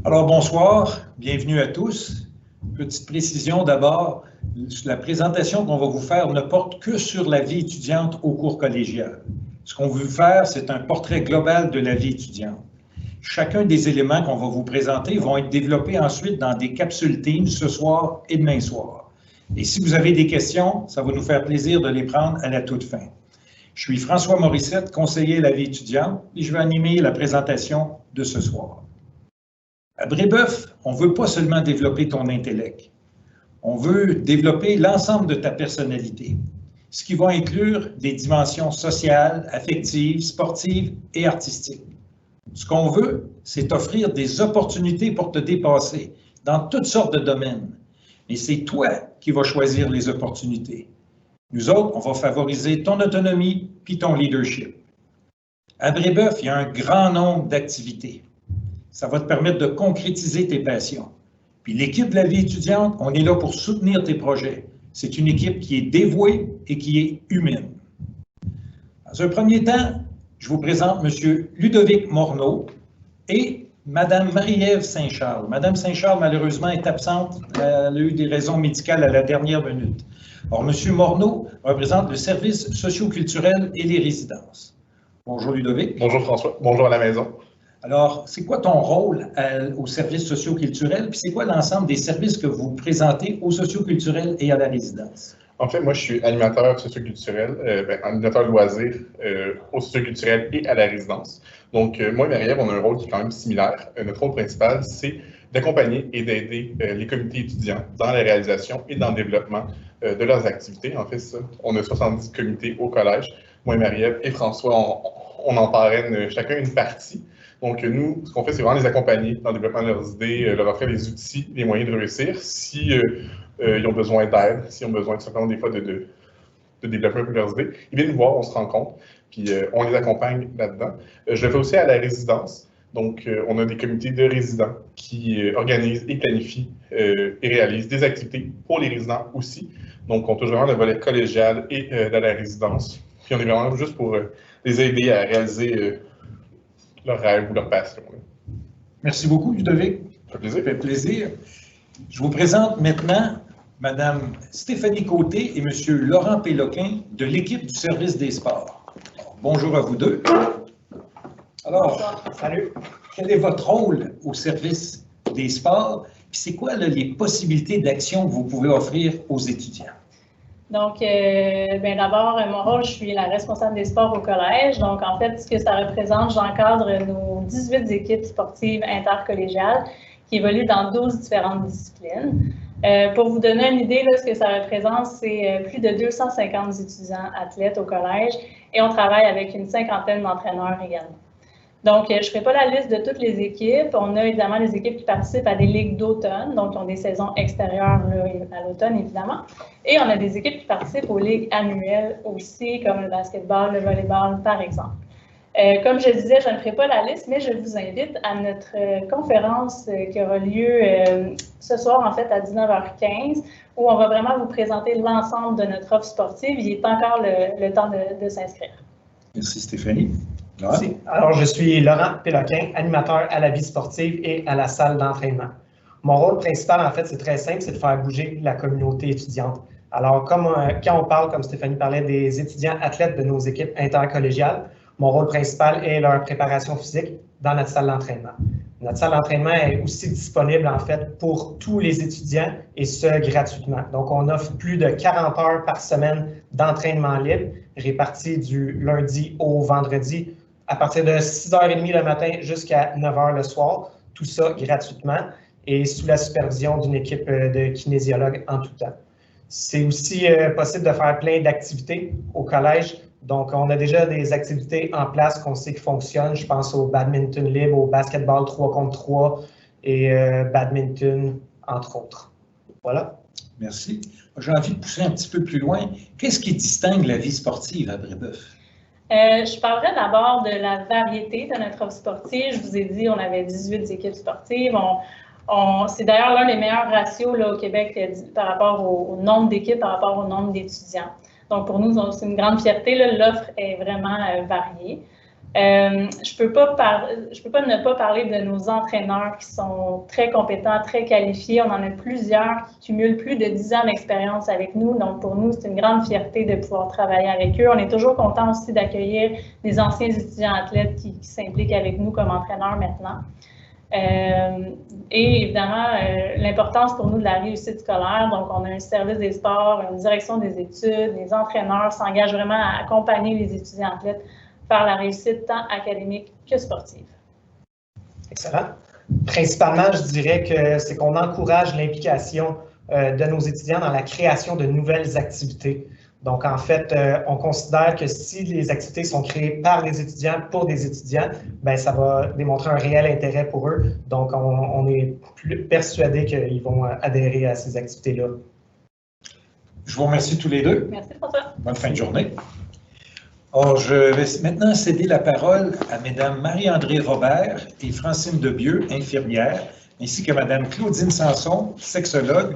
Alors bonsoir, bienvenue à tous. Petite précision d'abord, la présentation qu'on va vous faire ne porte que sur la vie étudiante au cours collégial. Ce qu'on veut faire, c'est un portrait global de la vie étudiante. Chacun des éléments qu'on va vous présenter vont être développés ensuite dans des capsules Teams ce soir et demain soir. Et si vous avez des questions, ça va nous faire plaisir de les prendre à la toute fin. Je suis François Morissette, conseiller à la vie étudiante, et je vais animer la présentation de ce soir. À Brébeuf, on ne veut pas seulement développer ton intellect. On veut développer l'ensemble de ta personnalité, ce qui va inclure des dimensions sociales, affectives, sportives et artistiques. Ce qu'on veut, c'est offrir des opportunités pour te dépasser dans toutes sortes de domaines. Mais c'est toi qui vas choisir les opportunités. Nous autres, on va favoriser ton autonomie puis ton leadership. À Brébeuf, il y a un grand nombre d'activités. Ça va te permettre de concrétiser tes passions. Puis l'équipe de la vie étudiante, on est là pour soutenir tes projets. C'est une équipe qui est dévouée et qui est humaine. Dans un premier temps, je vous présente M. Ludovic Morneau et Mme Marie-Ève Saint-Charles. Mme Saint-Charles, malheureusement, est absente. Elle a eu des raisons médicales à la dernière minute. Alors, M. Morneau représente le service socio-culturel et les résidences. Bonjour Ludovic. Bonjour François. Bonjour à la maison. Alors, c'est quoi ton rôle au service socio-culturel, puis c'est quoi l'ensemble des services que vous présentez au socio-culturel et à la résidence? En fait, moi, je suis animateur socio-culturel, animateur de loisirs au socio-culturel et à la résidence. Donc, moi et Marie-Ève, on a un rôle qui est quand même similaire. Notre rôle principal, c'est d'accompagner et d'aider les comités étudiants dans la réalisation et dans le développement de leurs activités. En fait, ça, on a 70 comités au collège. Moi et Marie-Ève et François, on en parraine chacun une partie. Donc, nous, ce qu'on fait, c'est vraiment les accompagner dans le développement de leurs idées, leur offrir les outils, les moyens de réussir. Si ils ont besoin d'aide, s'ils ont besoin tout simplement des fois de développer un peu leurs idées, ils viennent nous voir, on se rencontre, puis on les accompagne là-dedans. Je le fais aussi à la résidence. Donc, on a des comités de résidents qui organisent et planifient et réalisent des activités pour les résidents aussi. Donc, on touche vraiment le volet collégial et de la résidence. Puis, on est vraiment juste pour les aider à réaliser leur rêve ou leur passion. Merci beaucoup, Ludovic. Ça fait plaisir. Ça fait plaisir. Je vous présente maintenant Mme Stéphanie Côté et M. Laurent Péloquin de l'équipe du service des sports. Bonjour à vous deux. Alors, salut. Quel est votre rôle au service des sports? Puis c'est quoi là, les possibilités d'action que vous pouvez offrir aux étudiants? Donc, d'abord, mon rôle, je suis la responsable des sports au collège. Donc, en fait, ce que ça représente, j'encadre nos 18 équipes sportives intercollégiales qui évoluent dans 12 différentes disciplines. Pour vous donner une idée, là, ce que ça représente, c'est plus de 250 étudiants athlètes au collège et on travaille avec une cinquantaine d'entraîneurs également. Donc, je ne ferai pas la liste de toutes les équipes. On a évidemment les équipes qui participent à des ligues d'automne, donc qui ont des saisons extérieures là, à l'automne, évidemment. Et on a des équipes qui participent aux ligues annuelles aussi, comme le basketball, le volleyball, par exemple. Comme je disais, je ne ferai pas la liste, mais je vous invite à notre conférence qui aura lieu ce soir, en fait, à 19h15, où on va vraiment vous présenter l'ensemble de notre offre sportive. Il est encore le temps de s'inscrire. Merci Stéphanie. Merci. Alors, je suis Laurent Péloquin, animateur à la vie sportive et à la salle d'entraînement. Mon rôle principal, en fait, c'est très simple, c'est de faire bouger la communauté étudiante. Alors, quand on parle, comme Stéphanie parlait, des étudiants athlètes de nos équipes intercollégiales, mon rôle principal est leur préparation physique dans notre salle d'entraînement. Notre salle d'entraînement est aussi disponible, en fait, pour tous les étudiants et ce, gratuitement. Donc, on offre plus de 40 heures par semaine d'entraînement libre, répartis du lundi au vendredi, à partir de 6h30 le matin jusqu'à 9h le soir, tout ça gratuitement et sous la supervision d'une équipe de kinésiologues en tout temps. C'est aussi possible de faire plein d'activités au collège. Donc, on a déjà des activités en place qu'on sait qui fonctionnent. Je pense au badminton libre, au basketball 3 contre 3 et badminton, entre autres. Voilà. Merci. J'ai envie de pousser un petit peu plus loin. Qu'est-ce qui distingue la vie sportive à Brébeuf? Je parlerai d'abord de la variété de notre offre sportive. Je vous ai dit, on avait 18 équipes sportives. C'est d'ailleurs l'un des meilleurs ratios là, au Québec par rapport au nombre d'équipes, par rapport au nombre d'étudiants. Donc, pour nous, c'est une grande fierté. L'offre est vraiment variée. Je peux pas ne pas parler de nos entraîneurs qui sont très compétents, très qualifiés. On en a plusieurs qui cumulent plus de 10 ans d'expérience avec nous. Donc, pour nous, c'est une grande fierté de pouvoir travailler avec eux. On est toujours content aussi d'accueillir des anciens étudiants athlètes qui s'impliquent avec nous comme entraîneurs maintenant. Et évidemment, l'importance pour nous de la réussite scolaire. Donc, on a un service des sports, une direction des études, les entraîneurs s'engagent vraiment à accompagner les étudiants athlètes vers la réussite tant académique que sportive. Excellent. Principalement, je dirais que c'est qu'on encourage l'implication de nos étudiants dans la création de nouvelles activités. Donc, en fait, on considère que si les activités sont créées par les étudiants pour des étudiants, bien, ça va démontrer un réel intérêt pour eux. Donc, on est persuadé qu'ils vont adhérer à ces activités-là. Je vous remercie tous les deux. Merci, François. Bonne fin de journée. Alors, je vais maintenant céder la parole à Mesdames Marie-André Robert et Francine Debieux, infirmières, ainsi que Madame Claudine Sanson, sexologue,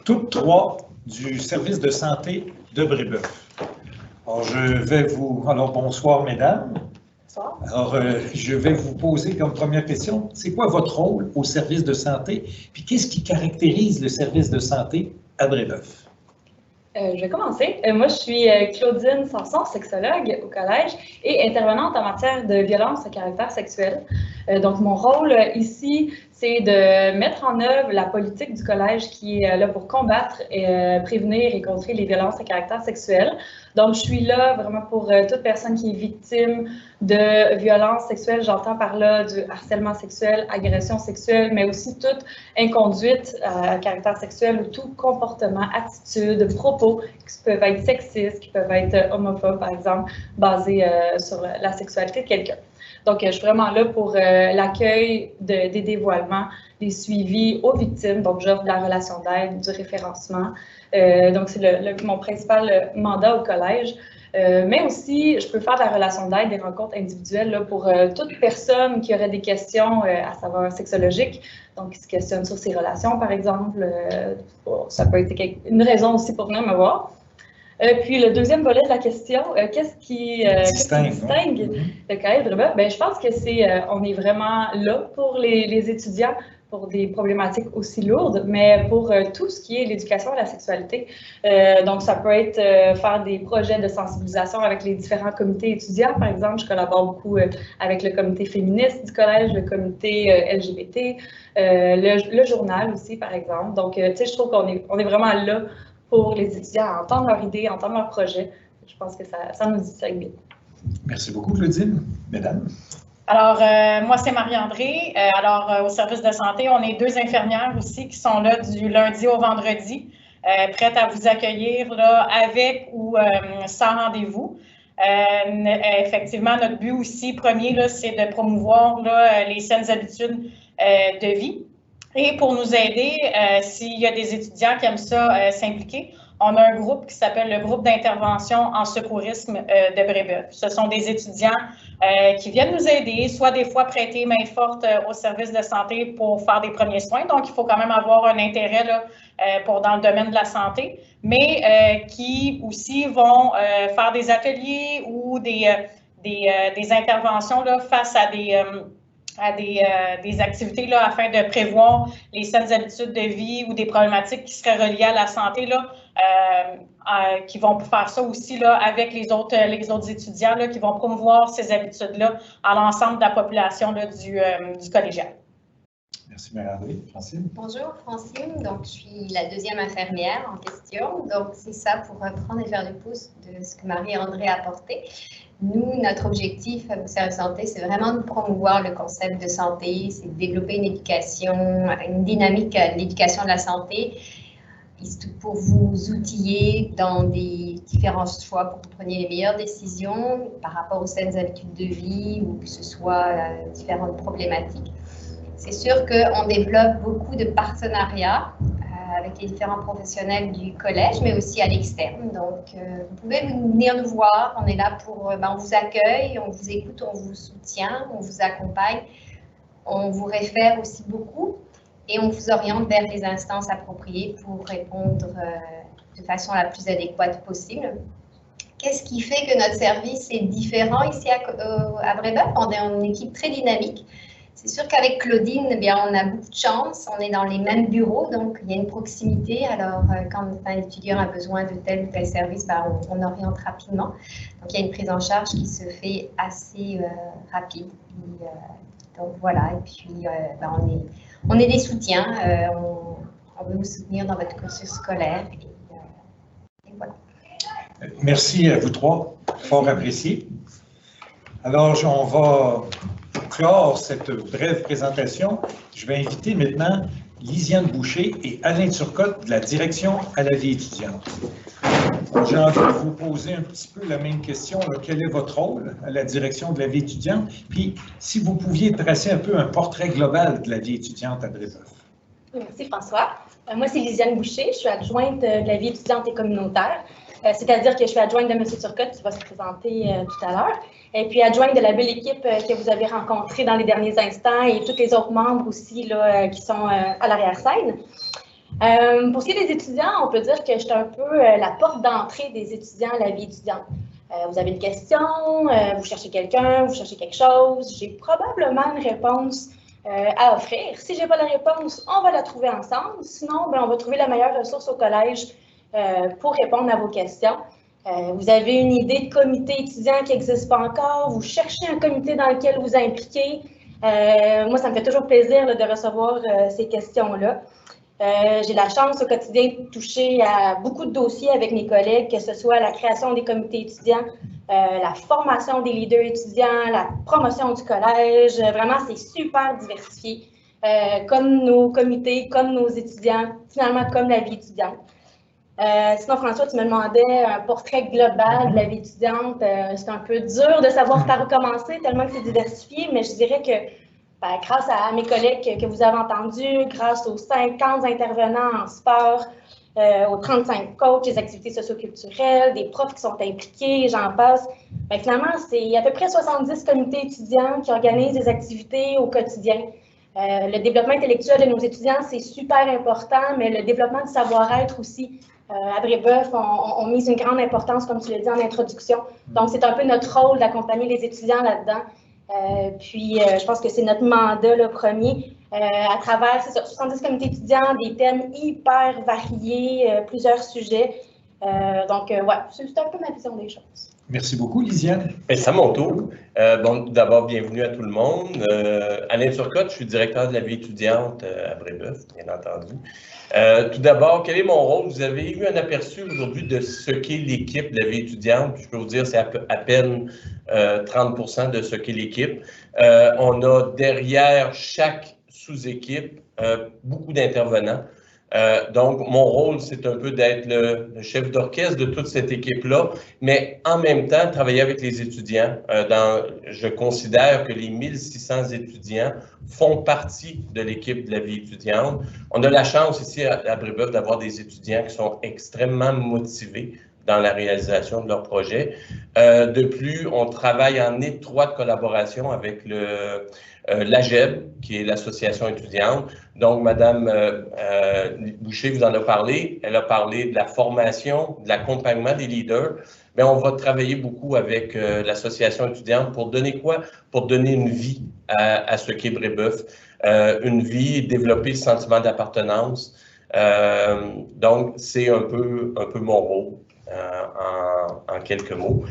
toutes trois du service de santé de Brébeuf. Alors, bonsoir, mesdames. Bonsoir. Alors, je vais vous poser comme première question, c'est quoi votre rôle au service de santé? Puis, qu'est-ce qui caractérise le service de santé à Brébeuf? Je vais commencer. Moi, je suis Claudine Sanson, sexologue au collège et intervenante en matière de violence à caractère sexuel. Donc, mon rôle ici, c'est de mettre en œuvre la politique du collège qui est là pour combattre, prévenir et contrer les violences à caractère sexuel. Donc, je suis là vraiment pour toute personne qui est victime de violences sexuelles. J'entends par là du harcèlement sexuel, agression sexuelle, mais aussi toute inconduite à caractère sexuel ou tout comportement, attitude, propos qui peuvent être sexistes, qui peuvent être homophobes, par exemple, basés sur la sexualité de quelqu'un. Donc, je suis vraiment là pour l'accueil des dévoilements, des suivis aux victimes. Donc, j'offre de la relation d'aide, du référencement. Donc, c'est mon principal mandat au collège. Mais aussi, je peux faire de la relation d'aide, des rencontres individuelles là, pour toute personne qui aurait des questions à savoir sexologiques, donc qui se questionne sur ses relations, par exemple. Ça peut être une raison aussi pour venir me voir. Puis le deuxième volet de la question, qu'est-ce qui distingue le collège de Brébeuf? Bien, je pense que on est vraiment là pour les étudiants, pour des problématiques aussi lourdes, mais pour tout ce qui est l'éducation à la sexualité. Donc, ça peut être faire des projets de sensibilisation avec les différents comités étudiants. Par exemple, je collabore beaucoup avec le comité féministe du collège, le comité LGBT, le journal aussi, par exemple. Donc, tu sais, je trouve qu'on est vraiment là pour les étudiants à entendre leurs idées, à entendre leurs projets. Je pense que ça nous distingue bien. Merci beaucoup, Claudine. Mesdames. Alors, moi, c'est Marie-André. Au service de santé, on est 2 infirmières aussi qui sont là du lundi au vendredi, prêtes à vous accueillir là, avec ou sans rendez-vous. Effectivement, notre but aussi premier, là, c'est de promouvoir là, les saines habitudes de vie. Et pour nous aider, s'il y a des étudiants qui aiment ça s'impliquer, on a un groupe qui s'appelle le groupe d'intervention en secourisme de Brébeuf. Ce sont des étudiants qui viennent nous aider, soit des fois prêter main forte au service de santé pour faire des premiers soins. Donc, il faut quand même avoir un intérêt là, dans le domaine de la santé, mais qui aussi vont faire des ateliers ou des interventions là, face à des activités là, afin de prévoir les saines habitudes de vie ou des problématiques qui seraient reliées à la santé, là, qui vont faire ça aussi là, avec les autres étudiants là, qui vont promouvoir ces habitudes-là à l'ensemble de la population là, du collégial. Merci Marie-André. Francine? Bonjour Francine, donc je suis la 2e infirmière en question. Donc c'est ça pour prendre et faire le pouce de ce que Marie-André a apporté. Nous, notre objectif au service de santé, c'est vraiment de promouvoir le concept de santé, c'est de développer une éducation, une dynamique de l'éducation de la santé pour vous outiller dans des différents choix pour que vous preniez les meilleures décisions par rapport aux saines habitudes de vie ou que ce soit différentes problématiques. C'est sûr qu'on développe beaucoup de partenariats avec les différents professionnels du collège, mais aussi à l'externe. Donc, vous pouvez venir nous voir. On est là on vous accueille, on vous écoute, on vous soutient, on vous accompagne. On vous réfère aussi beaucoup et on vous oriente vers les instances appropriées pour répondre de façon la plus adéquate possible. qu'est-ce qui fait que notre service est différent ici à Brébeuf? On est une équipe très dynamique. C'est sûr qu'avec Claudine, eh bien, on a beaucoup de chance. On est dans les mêmes bureaux, donc il y a une proximité. Alors, quand un étudiant a besoin de tel ou tel service, ben, on oriente rapidement. Donc, il y a une prise en charge qui se fait assez rapide. Et, donc, voilà. Et puis, ben, on est des soutiens. On veut vous soutenir dans votre cursus scolaire. Et voilà. Merci à vous trois, fort apprécié. Alors, on va clore cette brève présentation. Je vais inviter maintenant Lisiane Boucher et Alain Turcotte de la direction à la vie étudiante. J'ai envie de vous poser un petit peu la même question. Là. Quel est votre rôle à la direction de la vie étudiante? Puis, si vous pouviez tracer un peu un portrait global de la vie étudiante à Brébeuf. Merci François. Moi, c'est Lisiane Boucher. Je suis adjointe de la vie étudiante et communautaire. C'est-à-dire que je suis adjointe de M. Turcotte qui va se présenter tout à l'heure. Et puis adjointe de la belle équipe que vous avez rencontrée dans les derniers instants et tous les autres membres aussi là, qui sont à l'arrière-scène. Pour ce qui est des étudiants, on peut dire que je suis un peu la porte d'entrée des étudiants à la vie étudiante. Vous avez une question, vous cherchez quelqu'un, vous cherchez quelque chose. J'ai probablement une réponse à offrir. Si je n'ai pas la réponse, on va la trouver ensemble. Sinon, ben, on va trouver la meilleure ressource au collège pour répondre à vos questions. Vous avez une idée de comité étudiant qui n'existe pas encore, vous cherchez un comité dans lequel vous impliquez. Moi, ça me fait toujours plaisir là, de recevoir ces questions-là. J'ai la chance au quotidien de toucher à beaucoup de dossiers avec mes collègues, que ce soit la création des comités étudiants, la formation des leaders étudiants, la promotion du collège. Vraiment, c'est super diversifié, comme nos comités, comme nos étudiants, finalement comme la vie étudiante. Sinon, François, tu me demandais un portrait global de la vie étudiante. C'est un peu dur de savoir par où commencer, tellement que c'est diversifié, mais je dirais que ben, grâce à mes collègues que vous avez entendus, grâce aux 50 intervenants en sport, aux 35 coachs, les activités socioculturelles, des profs qui sont impliqués, j'en passe, ben, finalement, c'est à peu près 70 comités étudiants qui organisent des activités au quotidien. Le développement intellectuel de nos étudiants, c'est super important, mais le développement du savoir-être aussi. À Brébeuf, on mise une grande importance, comme tu l'as dit en introduction. Donc, c'est un peu notre rôle d'accompagner les étudiants là-dedans. Puis, je pense que c'est notre mandat le premier. À travers 70 comités étudiants, des thèmes hyper variés, plusieurs sujets. Donc, ouais, c'est un peu ma vision des choses. Merci beaucoup, Lisiane. C'est à mon tour. Bon, d'abord, bienvenue à tout le monde. Alain Turcotte, je suis directeur de la vie étudiante à Brébeuf, bien entendu. Tout d'abord, quel est mon rôle? Vous avez eu un aperçu aujourd'hui de ce qu'est l'équipe de la vie étudiante. Je peux vous dire, c'est à peine 30% de ce qu'est l'équipe. On a derrière chaque sous-équipe beaucoup d'intervenants. Donc, mon rôle, c'est un peu d'être le chef d'orchestre de toute cette équipe-là, mais en même temps, travailler avec les étudiants. Je considère que les 1600 étudiants font partie de l'équipe de la vie étudiante. On a la chance ici à Brébeuf d'avoir des étudiants qui sont extrêmement motivés dans la réalisation de leurs projets. De plus, on travaille en étroite collaboration avec l'AGEB, qui est l'association étudiante. Donc, Madame Boucher vous en a parlé. Elle a parlé de la formation, de l'accompagnement des leaders. Mais on va travailler beaucoup avec l'association étudiante pour donner quoi? Pour donner une vie à ce qu'est Brébeuf. Une vie, développer le sentiment d'appartenance. Donc, c'est un peu mon rôle. En quelques mots.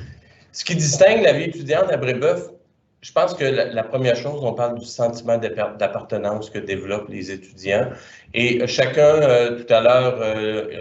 Ce qui distingue la vie étudiante à Brébeuf, je pense que la première chose, on parle du sentiment d'appartenance que développent les étudiants. Et chacun, tout à l'heure,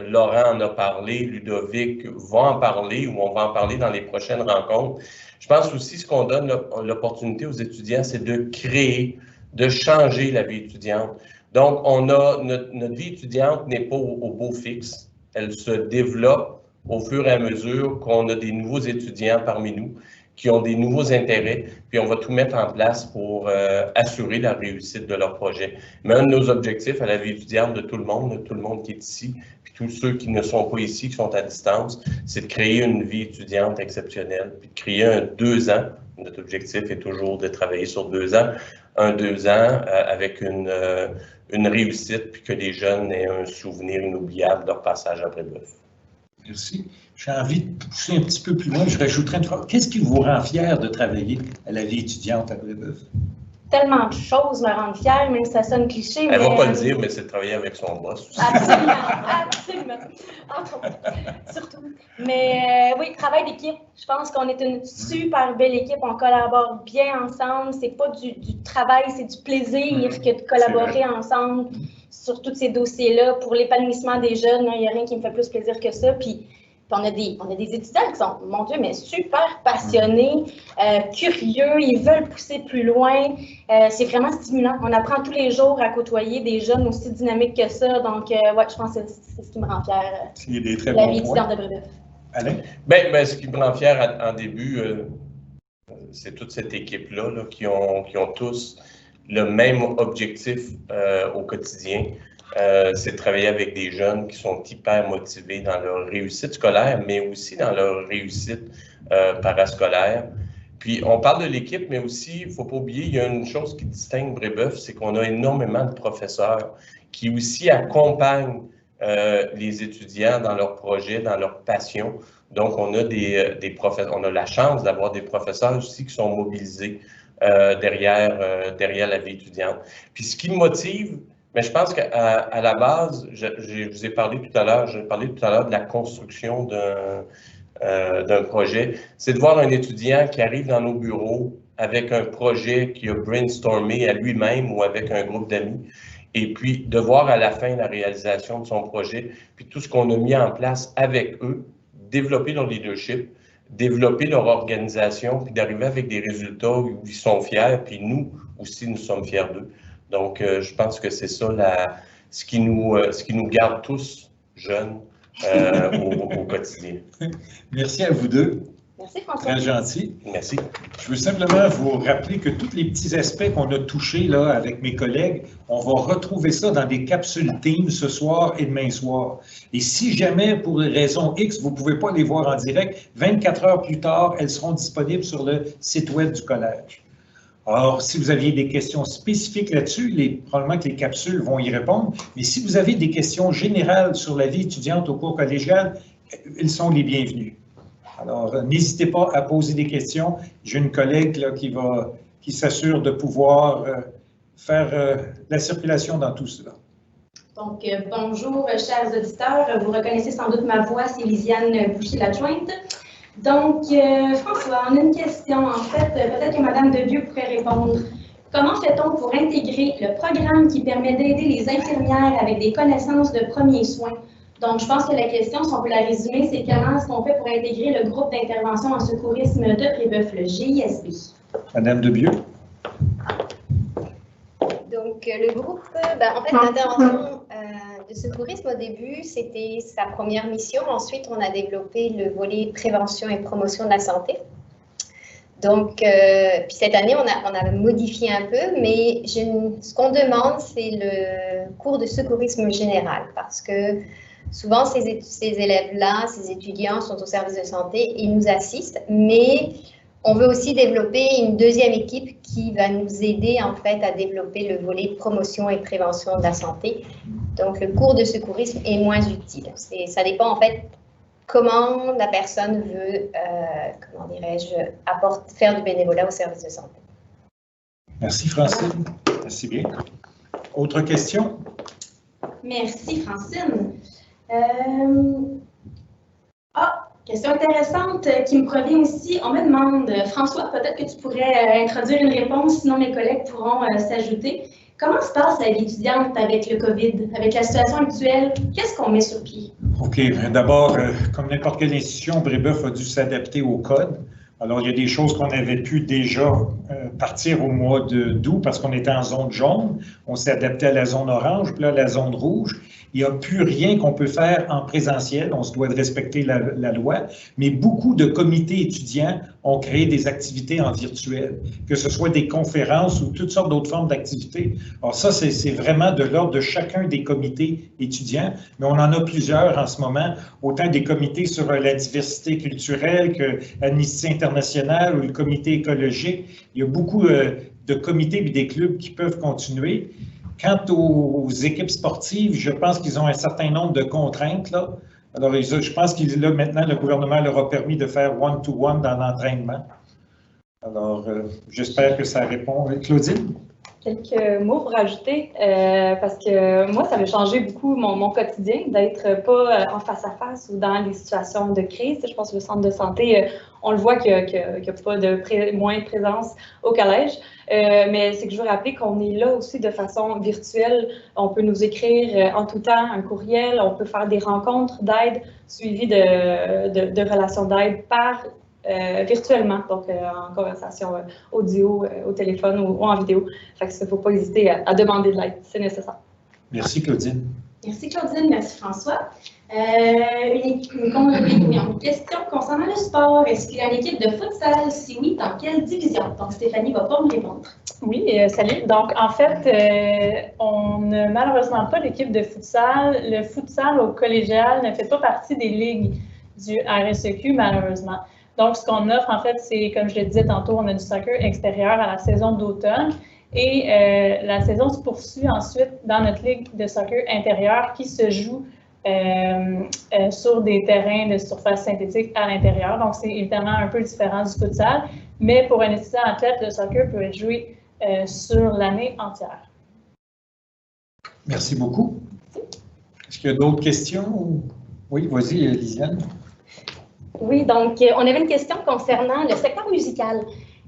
Laurent en a parlé, Ludovic va en parler, ou on va en parler dans les prochaines rencontres. Je pense aussi ce qu'on donne l'opportunité aux étudiants, c'est de créer, de changer la vie étudiante. Donc, on a notre vie étudiante n'est pas au beau fixe, elle se développe au fur et à mesure qu'on a des nouveaux étudiants parmi nous qui ont des nouveaux intérêts, puis on va tout mettre en place pour assurer la réussite de leur projet. Mais un de nos objectifs à la vie étudiante de tout le monde qui est ici, puis tous ceux qui ne sont pas ici, qui sont à distance, c'est de créer une vie étudiante exceptionnelle, puis de créer un 2 ans. Notre objectif est toujours de travailler sur 2 ans. Un 2 ans avec une réussite, puis que les jeunes aient un souvenir inoubliable de leur passage à Brébeuf. Merci. J'ai envie de pousser un petit peu plus loin. Je rajouterai une phrase. Qu'est-ce qui vous rend fier de travailler à la vie étudiante à Brébeuf? Tellement de choses me rendent fière, même si ça sonne cliché. Elle ne va pas le dire, mais c'est de travailler avec son boss aussi. Absolument, absolument. Surtout. Mais oui, travail d'équipe. Je pense qu'on est une super belle équipe. On collabore bien ensemble. C'est pas du travail, c'est du plaisir que de collaborer ensemble sur tous ces dossiers-là. Pour l'épanouissement des jeunes, il n'y a rien qui me fait plus plaisir que ça. Puis on a des étudiants qui sont, mon Dieu, mais super passionnés, curieux, ils veulent pousser plus loin. C'est vraiment stimulant. On apprend tous les jours à côtoyer des jeunes aussi dynamiques que ça. Donc, ouais, je pense que c'est ce qui me rend fière. Il y a des très la bons vie points. étudiante de Brébeuf. Alain? Ben, ce qui me rend fier en début, c'est toute cette équipe-là là, qui ont tous le même objectif au quotidien. C'est de travailler avec des jeunes qui sont hyper motivés dans leur réussite scolaire, mais aussi dans leur réussite parascolaire. Puis, on parle de l'équipe, mais aussi, il ne faut pas oublier, il y a une chose qui distingue Brébeuf, c'est qu'on a énormément de professeurs qui aussi accompagnent les étudiants dans leurs projets, dans leurs passions. Donc, on a des professeurs, on a la chance d'avoir des professeurs aussi qui sont mobilisés derrière la vie étudiante. Puis, ce qui me motive, mais je pense qu'à la base, je vous ai parlé tout à l'heure, de la construction d'un projet. C'est de voir un étudiant qui arrive dans nos bureaux avec un projet qu'il a brainstormé à lui-même ou avec un groupe d'amis, et puis de voir à la fin la réalisation de son projet, puis tout ce qu'on a mis en place avec eux, développer leur leadership, développer leur organisation, puis d'arriver avec des résultats où ils sont fiers, puis nous aussi, nous sommes fiers d'eux. Donc, je pense que c'est ça ce qui nous garde tous jeunes au quotidien. Merci à vous deux. Merci, François. Très gentil. Merci. Je veux simplement vous rappeler que tous les petits aspects qu'on a touchés là, avec mes collègues, on va retrouver ça dans des capsules Teams ce soir et demain soir. Et si jamais, pour raison X, vous ne pouvez pas les voir en direct, 24 heures plus tard, elles seront disponibles sur le site web du collège. Alors, si vous aviez des questions spécifiques là-dessus, probablement que les capsules vont y répondre. Mais si vous avez des questions générales sur la vie étudiante au cours collégial, ils sont les bienvenus. Alors, n'hésitez pas à poser des questions. J'ai une collègue là, qui s'assure de pouvoir faire la circulation dans tout cela. Donc, bonjour, chers auditeurs. Vous reconnaissez sans doute ma voix, c'est Lisiane Boucher-Lajointe. Donc, François, on a une question. En fait, peut-être que Mme Debieux pourrait répondre. Comment fait-on pour intégrer le programme qui permet d'aider les infirmières avec des connaissances de premiers soins? Donc, je pense que la question, si on peut la résumer, c'est comment est-ce qu'on fait pour intégrer le groupe d'intervention en secourisme de Brébeuf, le GISB? Mme Debieux. Donc, le groupe, en fait, l'intervention de secourisme au début, c'était sa première mission. Ensuite, on a développé le volet prévention et promotion de la santé. Donc, puis cette année, on a modifié un peu, mais ce qu'on demande, c'est le cours de secourisme général, parce que souvent, ces élèves-là, ces étudiants sont au service de santé et ils nous assistent, mais on veut aussi développer une deuxième équipe qui va nous aider en fait à développer le volet promotion et prévention de la santé. Donc, le cours de secourisme est moins utile. Ça dépend en fait comment la personne veut, comment dirais-je, faire du bénévolat au service de santé. Merci Francine. Merci bien. Autre question? Merci Francine. Question intéressante qui me provient aussi. On me demande, François, peut-être que tu pourrais introduire une réponse, sinon mes collègues pourront s'ajouter. Comment se passe la vie étudiante avec le COVID, avec la situation actuelle? Qu'est-ce qu'on met sur pied? OK. D'abord, comme n'importe quelle institution, Brébeuf a dû s'adapter au code. Alors, il y a des choses qu'on avait pu déjà partir au mois d'août parce qu'on était en zone jaune. On s'est adapté à la zone orange, puis là, la zone rouge. Il n'y a plus rien qu'on peut faire en présentiel. On se doit de respecter la loi. Mais beaucoup de comités étudiants ont créé des activités en virtuel, que ce soit des conférences ou toutes sortes d'autres formes d'activités. Alors ça, c'est vraiment de l'ordre de chacun des comités étudiants. Mais on en a plusieurs en ce moment, autant des comités sur la diversité culturelle que Amnesty International ou le comité écologique. Il y a beaucoup de comités et des clubs qui peuvent continuer. Quant aux équipes sportives, je pense qu'ils ont un certain nombre de contraintes là, Alors, je pense que là, maintenant, le gouvernement leur a permis de faire one-to-one dans l'entraînement. Alors, j'espère que ça répond. Claudine? Quelques mots pour ajouter, parce que moi, ça a changé beaucoup mon quotidien d'être pas en face-à-face ou dans des situations de crise. Je pense que le centre de santé, on le voit qu'il n'y a pas de moins de présence au collège, mais c'est que je veux rappeler qu'on est là aussi de façon virtuelle. On peut nous écrire en tout temps un courriel, on peut faire des rencontres d'aide suivies de relations d'aide virtuellement, donc en conversation audio, au téléphone ou en vidéo. Fait que ça, il ne faut pas hésiter à demander de l'aide, c'est nécessaire. Merci, Claudine. Merci, Claudine. Merci, François. Une question concernant le sport. Est-ce qu'il y a une équipe de futsal? Si oui, dans quelle division? Donc, Stéphanie va pas me répondre. Oui, salut. Donc, en fait, on n'a malheureusement pas d'équipe de futsal. Le futsal au collégial ne fait pas partie des ligues du RSEQ, malheureusement. Donc, ce qu'on offre, en fait, c'est, comme je le disais tantôt, on a du soccer extérieur à la saison d'automne et la saison se poursuit ensuite dans notre ligue de soccer intérieur qui se joue sur des terrains de surface synthétique à l'intérieur. Donc, c'est évidemment un peu différent du futsal, mais pour un étudiant athlète, le soccer peut être joué sur l'année entière. Merci beaucoup. Est-ce qu'il y a d'autres questions? Oui, vas-y, Lisiane. Oui, donc on avait une question concernant le secteur musical.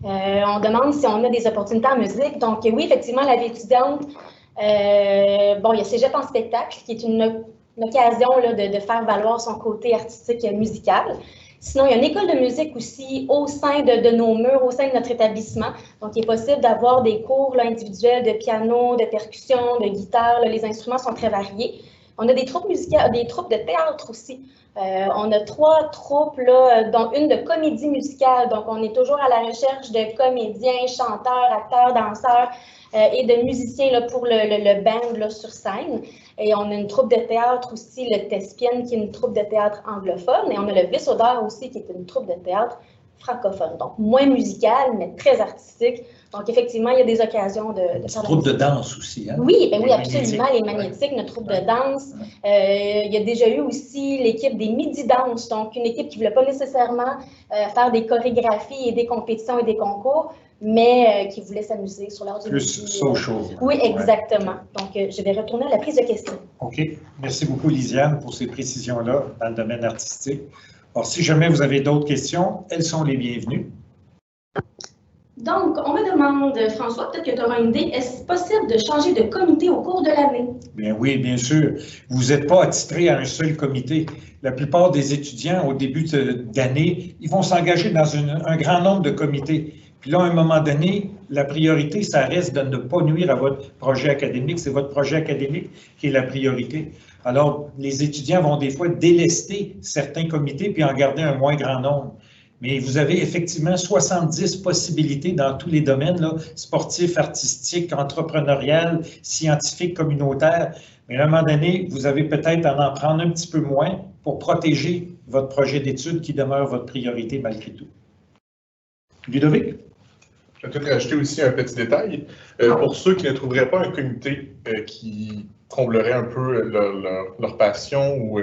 On demande si on a des opportunités en musique. Donc oui, effectivement, la vie étudiante, bon, il y a Cégep en spectacle qui est une occasion là, de faire valoir son côté artistique musical. Sinon, il y a une école de musique aussi au sein de nos murs, au sein de notre établissement. Donc, il est possible d'avoir des cours là, individuels de piano, de percussion, de guitare. Là, les instruments sont très variés. On a des troupes musicales, des troupes de théâtre aussi. On a 3 troupes, là, dont une de comédie musicale. Donc, on est toujours à la recherche de comédiens, chanteurs, acteurs, danseurs et de musiciens là, pour le band là, sur scène. Et on a une troupe de théâtre aussi, le Thespienne, qui est une troupe de théâtre anglophone. Et on a le Vaisseau d'Or aussi, qui est une troupe de théâtre francophone. Donc, moins musicale, mais très artistique. Donc, effectivement, il y a des occasions de faire troupe de danse aussi, hein? Oui, ben oui, absolument, les magnétiques, notre troupe de danse. Il y a déjà eu aussi l'équipe des midi-danses, donc une équipe qui ne voulait pas nécessairement faire des chorégraphies et des compétitions et des concours, mais qui voulait s'amuser sur l'heure du midi. Plus social. Oui, exactement. Donc, je vais retourner à la prise de questions. OK. Merci beaucoup, Lisiane, pour ces précisions-là dans le domaine artistique. Alors, si jamais vous avez d'autres questions, elles sont les bienvenues. Donc, on me demande, François, peut-être que tu auras une idée, est-ce possible de changer de comité au cours de l'année? Bien oui, bien sûr. Vous n'êtes pas attitré à un seul comité. La plupart des étudiants, au début d'année, ils vont s'engager dans un grand nombre de comités. Puis là, à un moment donné, la priorité, ça reste de ne pas nuire à votre projet académique. C'est votre projet académique qui est la priorité. Alors, les étudiants vont des fois délester certains comités puis en garder un moins grand nombre. Mais vous avez effectivement 70 possibilités dans tous les domaines, là, sportifs, artistiques, entrepreneurial, scientifiques, communautaires. Mais à un moment donné, vous avez peut-être à en prendre un petit peu moins pour protéger votre projet d'études qui demeure votre priorité malgré tout. Ludovic? Je vais peut-être rajouter aussi un petit détail. Pour ceux qui ne trouveraient pas un comité qui comblerait un peu leur passion ou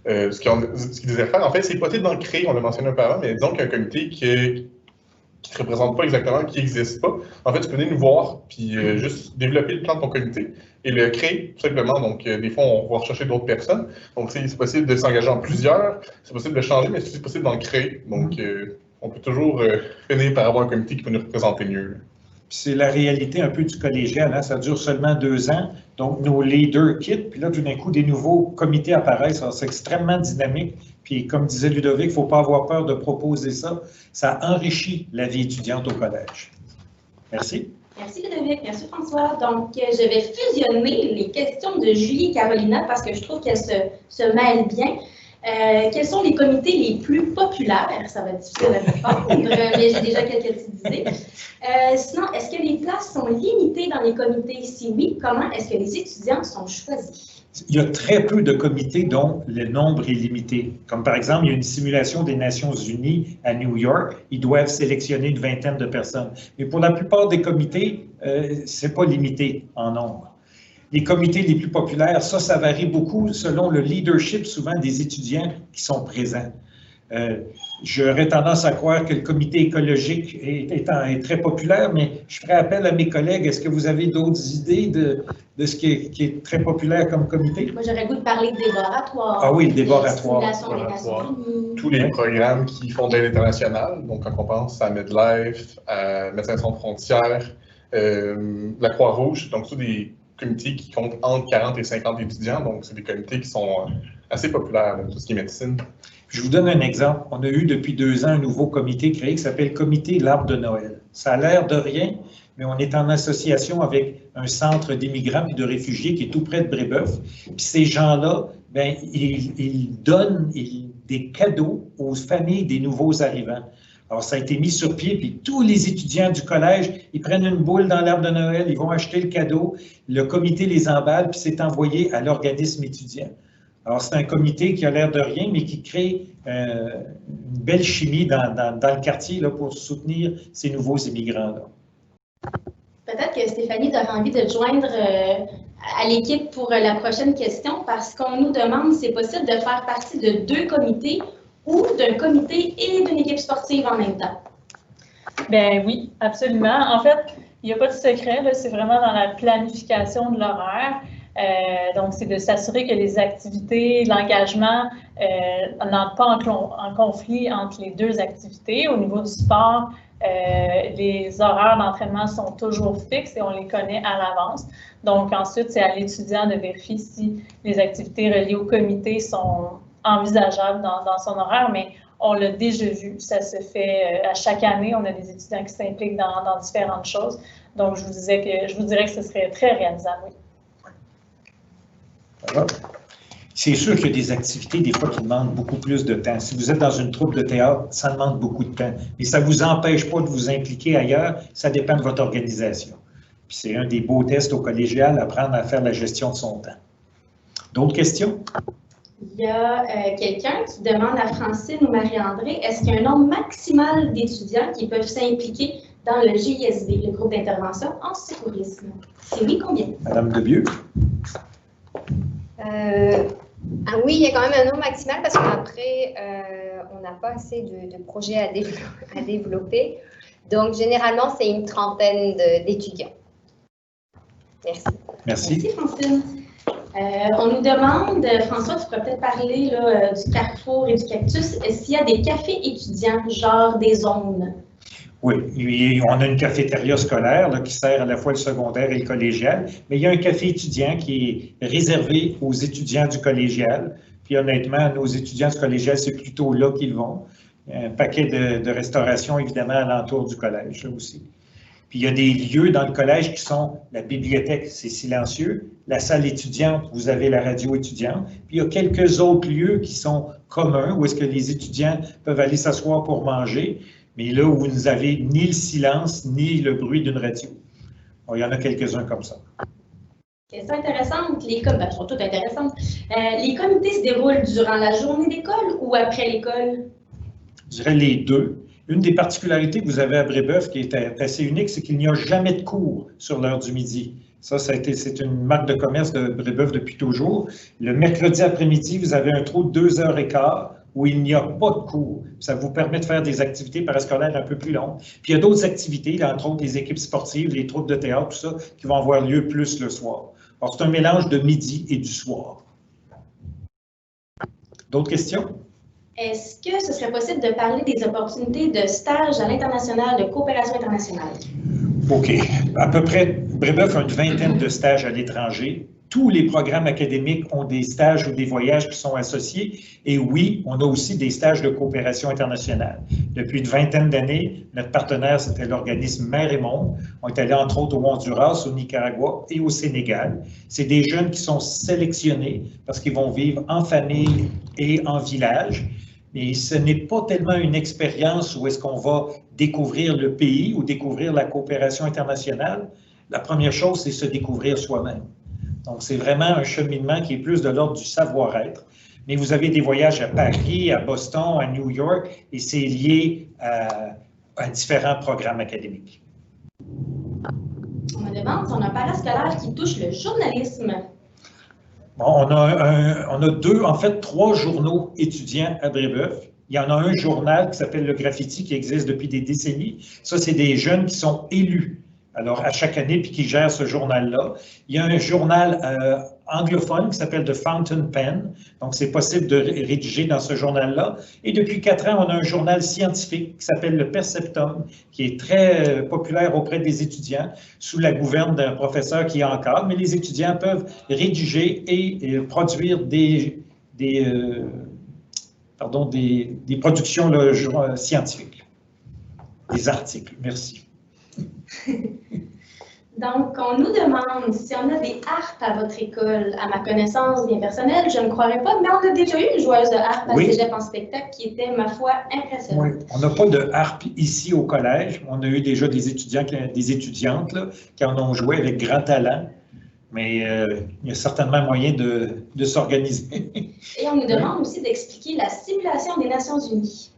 ce qu'ils désirent faire, en fait, c'est possible d'en créer, on l'a mentionné un peu avant, mais disons qu'il y a un comité qui ne représente pas exactement, qui n'existe pas. En fait, tu peux venir nous voir, puis juste développer le plan de ton comité et le créer, tout simplement. Donc, des fois, on va rechercher d'autres personnes. Donc, c'est possible de s'engager en plusieurs, c'est possible de changer, mais c'est possible d'en créer. Donc, on peut toujours finir par avoir un comité qui peut nous représenter mieux. C'est la réalité un peu du collégial, hein? Ça dure seulement 2 ans, donc nos leaders quittent, puis là, tout d'un coup, des nouveaux comités apparaissent. C'est extrêmement dynamique, puis comme disait Ludovic, il ne faut pas avoir peur de proposer ça. Ça enrichit la vie étudiante au collège. Merci. Merci Ludovic, merci François. Donc, je vais fusionner les questions de Julie et Carolina parce que je trouve qu'elles se mêlent bien. Quels sont les comités les plus populaires? Ça va être difficile à répondre, mais j'ai déjà quelques petites idées. Sinon, est-ce que les places sont limitées dans les comités? Si oui, comment est-ce que les étudiants sont choisis? Il y a très peu de comités dont le nombre est limité. Comme par exemple, il y a une simulation des Nations Unies à New York. Ils doivent sélectionner une vingtaine de personnes. Mais pour la plupart des comités, ce n'est pas limité en nombre. les comités les plus populaires, ça varie beaucoup selon le leadership souvent des étudiants qui sont présents. J'aurais tendance à croire que le comité écologique est très populaire, mais je ferai appel à mes collègues. Est-ce que vous avez d'autres idées de ce qui est très populaire comme comité? Moi, j'aurais le goût de parler des laboratoires. Ah oui, le déboratoire. Simulation des Nations Unies. Tous les programmes qui font de l'aide internationale, donc quand on pense à MedLife, à Médecins sans frontières, la Croix-Rouge, donc tous des comités qui comptent entre 40 et 50 étudiants, donc c'est des comités qui sont assez populaires dans tout ce qui est médecine. Je vous donne un exemple. On a eu depuis 2 ans un nouveau comité créé qui s'appelle Comité L'Arbre de Noël. Ça a l'air de rien, mais on est en association avec un centre d'immigrants et de réfugiés qui est tout près de Brébeuf. Puis ces gens-là, ben, ils donnent des cadeaux aux familles des nouveaux arrivants. Alors, ça a été mis sur pied, puis tous les étudiants du collège, ils prennent une boule dans l'arbre de Noël, ils vont acheter le cadeau, le comité les emballe, puis c'est envoyé à l'organisme étudiant. Alors, c'est un comité qui a l'air de rien, mais qui crée une belle chimie dans le quartier là, pour soutenir ces nouveaux immigrants-là. Peut-être que Stéphanie, tu auras envie de te joindre à l'équipe pour la prochaine question, parce qu'on nous demande si c'est possible de faire partie de 2 comités ou d'un comité et d'une équipe sportive en même temps. Ben oui, absolument. En fait, il n'y a pas de secret, c'est vraiment dans la planification de l'horaire. Donc, c'est de s'assurer que les activités, l'engagement n'entrent pas en conflit entre les 2 activités. Au niveau du sport, les horaires d'entraînement sont toujours fixes et on les connaît à l'avance. Donc, ensuite, c'est à l'étudiant de vérifier si les activités reliées au comité sont envisageables dans son horaire, mais on l'a déjà vu, ça se fait à chaque année. On a des étudiants qui s'impliquent dans différentes choses. Donc, je vous dirais que ce serait très réalisable, oui. C'est sûr qu'il y a des activités, des fois, qui demandent beaucoup plus de temps. Si vous êtes dans une troupe de théâtre, ça demande beaucoup de temps. Mais ça ne vous empêche pas de vous impliquer ailleurs, ça dépend de votre organisation. Puis c'est un des beaux tests au collégial, apprendre à faire la gestion de son temps. D'autres questions? Il y a quelqu'un qui demande à Francine ou Marie-André, est-ce qu'il y a un nombre maximal d'étudiants qui peuvent s'impliquer dans le GISB, le groupe d'intervention en secourisme? Si oui, combien? Madame Debieux? Oui, il y a quand même un nombre maximal parce qu'après, on n'a pas assez de projets à développer. Donc, généralement, c'est une trentaine d'étudiants. Merci. Merci. Merci, Francine. On nous demande, François, tu pourrais peut-être parler là, du Carrefour et du Cactus. Est-ce qu'il y a des cafés étudiants, genre des zones? Oui, on a une cafétéria scolaire là, qui sert à la fois le secondaire et le collégial, mais il y a un café étudiant qui est réservé aux étudiants du collégial. Puis honnêtement, nos étudiants du collégial, c'est plutôt là qu'ils vont. Un paquet de restauration, évidemment, alentour du collège là aussi. Puis il y a des lieux dans le collège qui sont la bibliothèque, c'est silencieux, la salle étudiante, vous avez la radio étudiante, puis il y a quelques autres lieux qui sont communs, où est-ce que les étudiants peuvent aller s'asseoir pour manger, mais là où vous n'avez ni le silence, ni le bruit d'une radio. Bon, il y en a quelques-uns comme ça. Question intéressante, elles sont toutes intéressantes. Les comités se déroulent durant la journée d'école ou après l'école? Je dirais les 2. Une des particularités que vous avez à Brébeuf qui est assez unique, c'est qu'il n'y a jamais de cours sur l'heure du midi. C'est une marque de commerce de Brébeuf depuis toujours. Le mercredi après-midi, vous avez un trou de 2h15 où il n'y a pas de cours. Ça vous permet de faire des activités parascolaires un peu plus longues. Puis il y a d'autres activités, là, entre autres les équipes sportives, les troupes de théâtre, tout ça, qui vont avoir lieu plus le soir. Alors, c'est un mélange de midi et du soir. D'autres questions? Est-ce que ce serait possible de parler des opportunités de stage à l'international, de coopération internationale? OK. À peu près, Brébeuf a une vingtaine de stages à l'étranger. Tous les programmes académiques ont des stages ou des voyages qui sont associés. Et oui, on a aussi des stages de coopération internationale. Depuis une vingtaine d'années, notre partenaire, c'était l'organisme Mer et Monde. On est allé entre autres au Honduras, au Nicaragua et au Sénégal. C'est des jeunes qui sont sélectionnés parce qu'ils vont vivre en famille et en village. Mais ce n'est pas tellement une expérience où est-ce qu'on va découvrir le pays ou découvrir la coopération internationale. La première chose, c'est se découvrir soi-même. Donc, c'est vraiment un cheminement qui est plus de l'ordre du savoir-être. Mais vous avez des voyages à Paris, à Boston, à New York, et c'est lié à différents programmes académiques. On a demande si on a un parascolaire qui touche le journalisme. Bon, on a en fait, 3 journaux étudiants à Brébeuf. Il y en a un journal qui s'appelle Le Graffiti, qui existe depuis des décennies. Ça, c'est des jeunes qui sont élus, alors à chaque année, puis qui gèrent ce journal-là. Il y a un journal anglophone qui s'appelle The Fountain Pen, donc c'est possible de rédiger dans ce journal-là. Et depuis 4 ans, on a un journal scientifique qui s'appelle le Perceptum, qui est très populaire auprès des étudiants, sous la gouverne d'un professeur qui encadre, mais les étudiants peuvent rédiger et produire des productions là, scientifiques, des articles. Merci. Donc, on nous demande si on a des harpes à votre école. À ma connaissance bien personnelle, je ne croirais pas, mais on a déjà eu une joueuse de harpe à Cégep en spectacle qui était, ma foi, impressionnante. Oui. On n'a pas de harpe ici au collège. On a eu déjà des étudiants, des étudiantes là, qui en ont joué avec grand talent, mais il y a certainement moyen de s'organiser. Et on nous demande aussi d'expliquer la simulation des Nations Unies.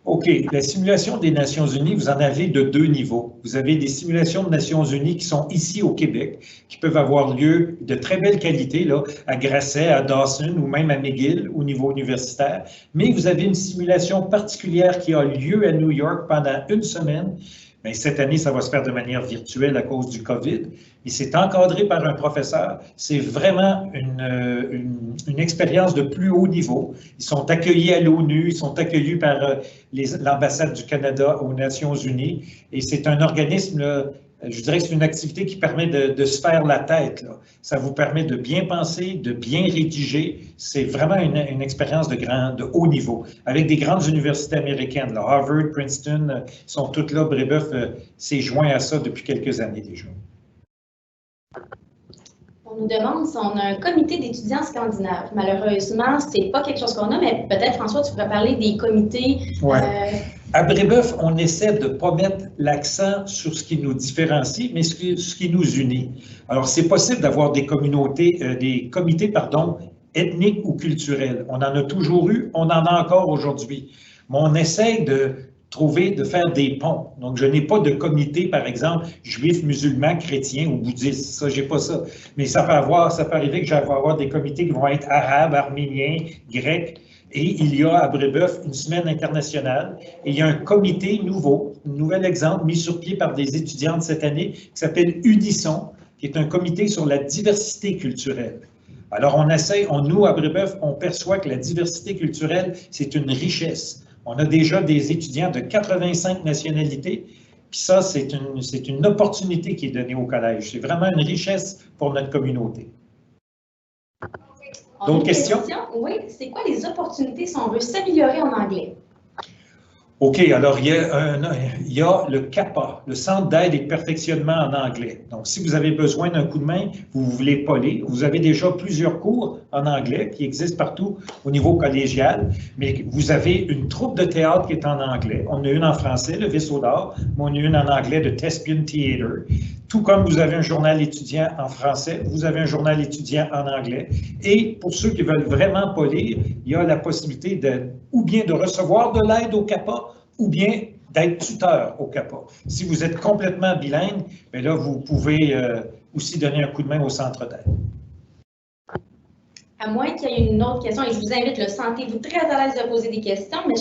OK. La simulation des Nations Unies, vous en avez de 2 niveaux. Vous avez des simulations de Nations Unies qui sont ici au Québec, qui peuvent avoir lieu de très belle qualité, là, à Grasset, à Dawson ou même à McGill au niveau universitaire. Mais vous avez une simulation particulière qui a lieu à New York pendant 1 semaine. Mais cette année, ça va se faire de manière virtuelle à cause du COVID. Et c'est encadré par un professeur. C'est vraiment une expérience de plus haut niveau. Ils sont accueillis à l'ONU, ils sont accueillis par l'ambassade du Canada aux Nations Unies. Et c'est un organisme, là, je dirais que c'est une activité qui permet de se faire la tête, là. Ça vous permet de bien penser, de bien rédiger. C'est vraiment une expérience de haut niveau, avec des grandes universités américaines. Là. Harvard, Princeton, sont toutes là. Brébeuf s'est joint à ça depuis quelques années déjà. On nous demande si on a un comité d'étudiants scandinaves. Malheureusement, c'est pas quelque chose qu'on a, mais peut-être, François, tu pourrais parler des comités. Ouais. À Brébeuf, on essaie de ne pas mettre l'accent sur ce qui nous différencie, mais ce qui nous unit. Alors, c'est possible d'avoir des comités, ethniques ou culturels. On en a toujours eu, on en a encore aujourd'hui. Mais on essaie de faire des ponts. Donc, je n'ai pas de comité, par exemple, juif, musulman, chrétien ou bouddhiste. Ça, j'ai pas ça. Mais ça peut arriver que je vais avoir des comités qui vont être arabes, arméniens, grecs. Et il y a à Brébeuf une semaine internationale. Et il y a un comité nouveau, un nouvel exemple mis sur pied par des étudiantes cette année, qui s'appelle Unisson, qui est un comité sur la diversité culturelle. Alors, nous, à Brébeuf, on perçoit que la diversité culturelle, c'est une richesse. On a déjà des étudiants de 85 nationalités, puis ça, c'est une opportunité qui est donnée au collège. C'est vraiment une richesse pour notre communauté. D'autres questions? Oui, c'est quoi les opportunités si on veut s'améliorer en anglais? OK, alors il y a le CAPA, le Centre d'aide et de perfectionnement en anglais. Donc, si vous avez besoin d'un coup de main, vous voulez polir, vous avez déjà plusieurs cours en anglais qui existent partout au niveau collégial, mais vous avez une troupe de théâtre qui est en anglais. On a une en français, le Vaisseau d'or, mais on a une en anglais, de Thespian Theatre. Tout comme vous avez un journal étudiant en français, vous avez un journal étudiant en anglais. Et pour ceux qui veulent vraiment polir, il y a la possibilité ou bien de recevoir de l'aide au CAPA, ou bien d'être tuteur au CAPA. Si vous êtes complètement bilingue, bien là, vous pouvez aussi donner un coup de main au centre d'aide. À moins qu'il y ait une autre question, et je vous invite, sentez-vous très à l'aise de poser des questions, mais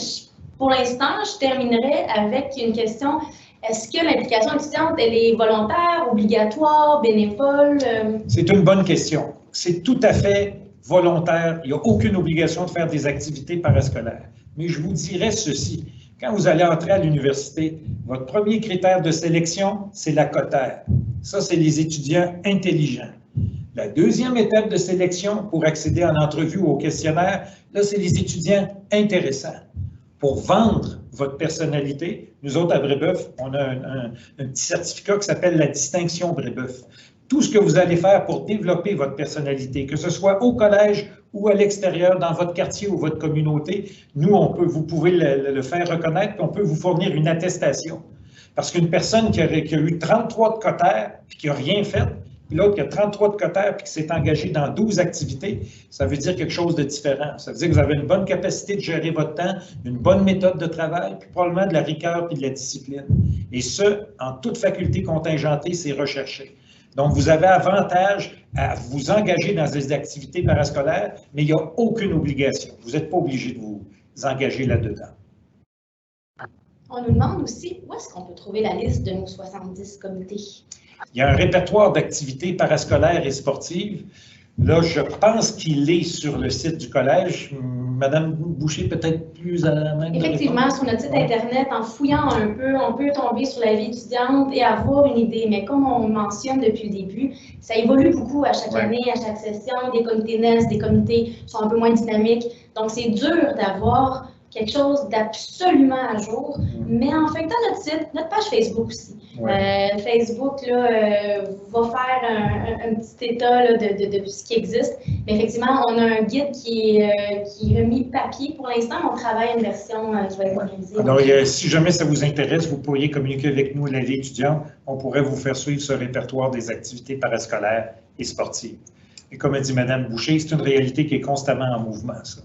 pour l'instant, je terminerai avec une question. Est-ce que l'implication étudiante, elle est volontaire, obligatoire, bénévole? C'est une bonne question. C'est tout à fait volontaire. Il n'y a aucune obligation de faire des activités parascolaires. Mais je vous dirais ceci. Quand vous allez entrer à l'université, votre premier critère de sélection, c'est la cotère. Ça, c'est les étudiants intelligents. La deuxième étape de sélection pour accéder à l'entrevue ou au questionnaire, là, c'est les étudiants intéressants. Pour vendre votre personnalité, nous autres à Brébeuf, on a un petit certificat qui s'appelle la distinction Brébeuf. Tout ce que vous allez faire pour développer votre personnalité, que ce soit au collège ou à l'extérieur, dans votre quartier ou votre communauté, vous pouvez le faire reconnaître, puis on peut vous fournir une attestation. Parce qu'une personne qui a eu 33 de cotère et qui n'a rien fait, puis l'autre qui a 33 de quotaire puis qui s'est engagé dans 12 activités, ça veut dire quelque chose de différent. Ça veut dire que vous avez une bonne capacité de gérer votre temps, une bonne méthode de travail, puis probablement de la rigueur puis de la discipline. Et ce, en toute faculté contingentée, c'est recherché. Donc, vous avez avantage à vous engager dans des activités parascolaires, mais il n'y a aucune obligation. Vous n'êtes pas obligé de vous engager là-dedans. On nous demande aussi où est-ce qu'on peut trouver la liste de nos 70 comités. Il y a un répertoire d'activités parascolaires et sportives. Là, je pense qu'il est sur le site du collège. Madame Boucher, peut-être plus à la main. Effectivement, sur notre site Internet, en fouillant un peu, on peut tomber sur la vie étudiante et avoir une idée. Mais comme on mentionne depuis le début, ça évolue beaucoup à chaque année, à chaque session. Des comités naissent, des comités sont un peu moins dynamiques. Donc, c'est dur d'avoir quelque chose d'absolument à jour. Mais en fait, dans notre site, notre page Facebook aussi. Facebook là, va faire un petit état là, de ce qui existe. Mais effectivement, on a un guide qui est remis papier. Pour l'instant, on travaille une version qui va être organisée. Alors, si jamais ça vous intéresse, vous pourriez communiquer avec nous à la vie étudiante. On pourrait vous faire suivre ce répertoire des activités parascolaires et sportives. Et comme a dit Mme Boucher, c'est une réalité qui est constamment en mouvement, ça.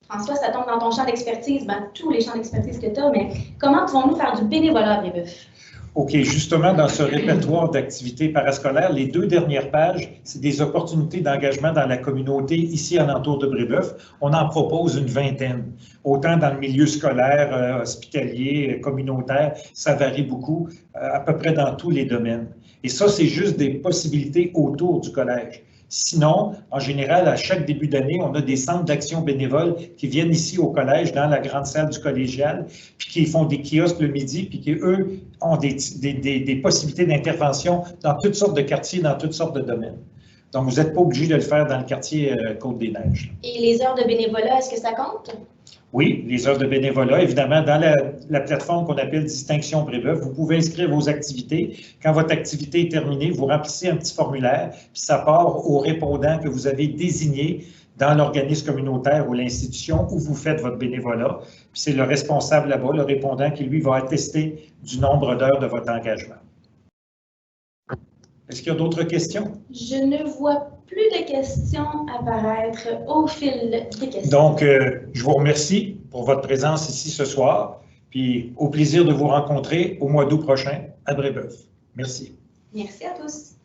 François, ça tombe dans ton champ d'expertise, tous les champs d'expertise que tu as, mais comment pouvons-nous faire du bénévolat à Brébeuf? OK, justement, dans ce répertoire d'activités parascolaires, les 2 dernières pages, c'est des opportunités d'engagement dans la communauté ici alentour de Brébeuf. On en propose une vingtaine, autant dans le milieu scolaire, hospitalier, communautaire, ça varie beaucoup, à peu près dans tous les domaines. Et ça, c'est juste des possibilités autour du collège. Sinon, en général, à chaque début d'année, on a des centres d'action bénévoles qui viennent ici au collège, dans la grande salle du collégial, puis qui font des kiosques le midi, puis qui, eux, ont des possibilités d'intervention dans toutes sortes de quartiers, dans toutes sortes de domaines. Donc, vous n'êtes pas obligé de le faire dans le quartier Côte-des-Neiges. Et les heures de bénévolat, est-ce que ça compte? Oui, les heures de bénévolat, évidemment, dans la plateforme qu'on appelle Distinction Brébeuf, vous pouvez inscrire vos activités. Quand votre activité est terminée, vous remplissez un petit formulaire, puis ça part au répondant que vous avez désigné dans l'organisme communautaire ou l'institution où vous faites votre bénévolat. Puis c'est le responsable là-bas, le répondant, qui lui va attester du nombre d'heures de votre engagement. Est-ce qu'il y a d'autres questions? Je ne vois plus de questions apparaître au fil des questions. Donc, je vous remercie pour votre présence ici ce soir, puis au plaisir de vous rencontrer au mois d'août prochain à Brébeuf. Merci. Merci à tous.